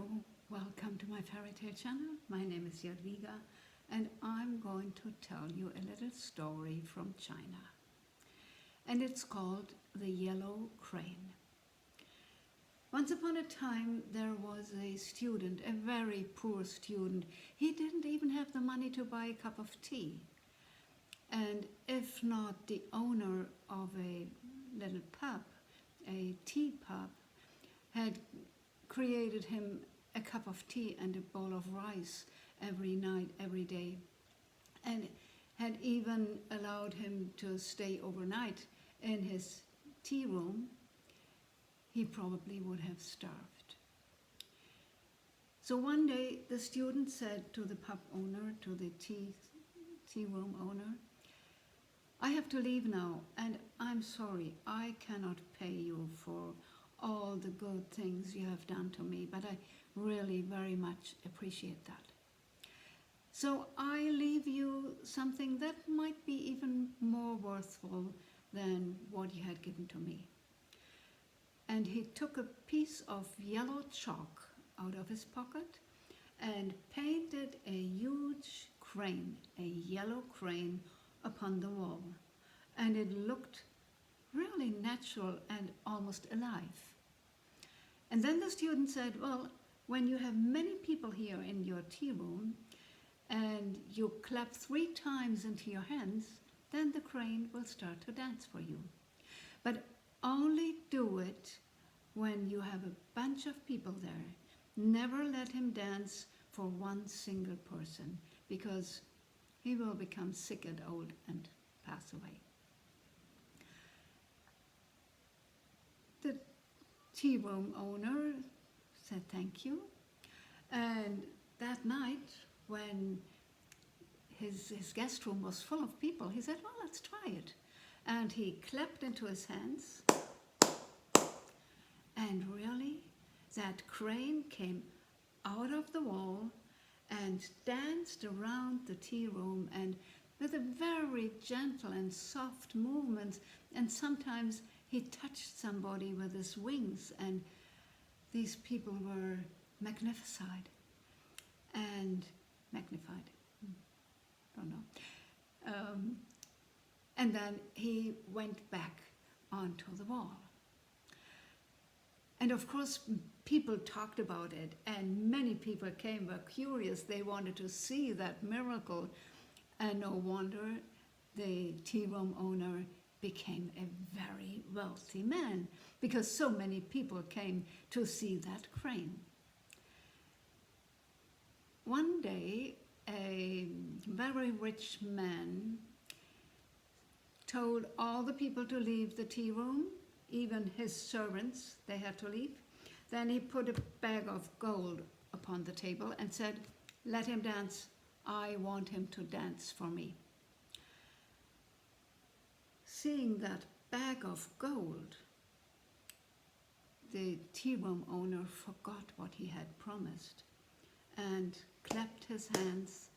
Hello, welcome to my fairy tale channel. My name is Jadwiga and I'm going to tell you a little story from China. And it's called The Yellow Crane. Once upon a time there was a student, a very poor student. He didn't even have the money to buy a cup of tea. And if not the owner of a little pub, a tea pub, had created him a cup of tea and a bowl of rice every night, every day, and had even allowed him to stay overnight in his tea room, he probably would have starved. So one day the student said to the pub owner, to the tea room owner, "I have to leave now and I'm sorry, I cannot pay you for all the good things you have done to me, but I really very much appreciate that. So I leave you something that might be even more worthwhile than what you had given to me." And he took a piece of yellow chalk out of his pocket and painted a huge crane, a yellow crane, upon the wall. And it looked really natural and almost alive. And then the student said, "Well, when you have many people here in your tea room and you clap 3 times into your hands, then the crane will start to dance for you. But only do it when you have a bunch of people there. Never let him dance for one single person, because he will become sick and old and pass away." The tea room owner said thank you, and that night when his guest room was full of people, he said, "Well, let's try it." And he clapped into his hands, and really that crane came out of the wall and danced around the tea room, and with a very gentle and soft movement, and sometimes he touched somebody with his wings, and these people were magnified. Don't know. And then he went back onto the wall. And of course, people talked about it, and many people were curious. They wanted to see that miracle. And no wonder the tea room owner became a very wealthy man, because so many people came to see that crane. One day, a very rich man told all the people to leave the tea room, even his servants, they had to leave. Then he put a bag of gold upon the table and said, "Let him dance. I want him to dance for me." Seeing that bag of gold, the tea room owner forgot what he had promised and clapped his hands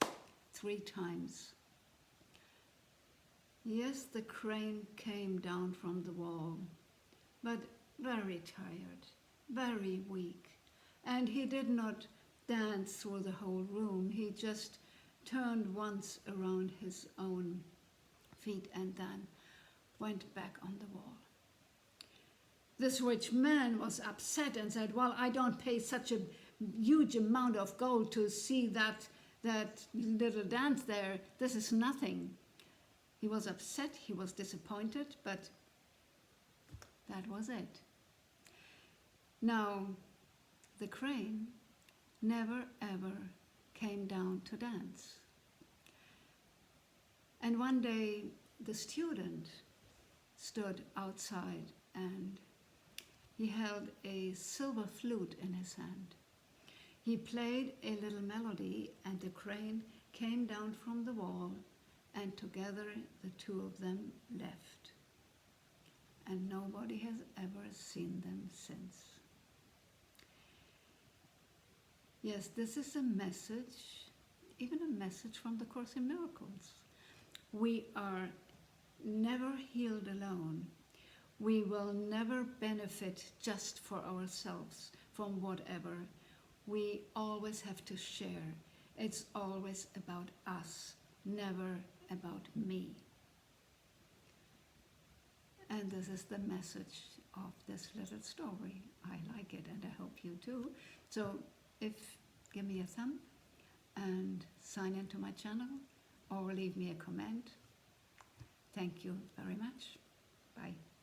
3 times. Yes, the crane came down from the wall, but very tired, very weak, and he did not dance through the whole room. He just turned once around his own feet and then went back on the wall. This rich man was upset and said, "Well, I don't pay such a huge amount of gold to see that little dance there. This is nothing." He was upset, he was disappointed, but that was it. Now, the crane never ever came down to dance. And one day the student stood outside and he held a silver flute in his hand. He played a little melody and the crane came down from the wall, and together the 2 of them left. And nobody has ever seen them since. Yes, this is a message, even a message from the Course in Miracles. We are never healed alone. We will never benefit just for ourselves from whatever. We always have to share. It's always about us, never about me. And this is the message of this little story. I like it, and I hope you do. So give me a thumb and sign into my channel or leave me a comment. Thank you very much. Bye.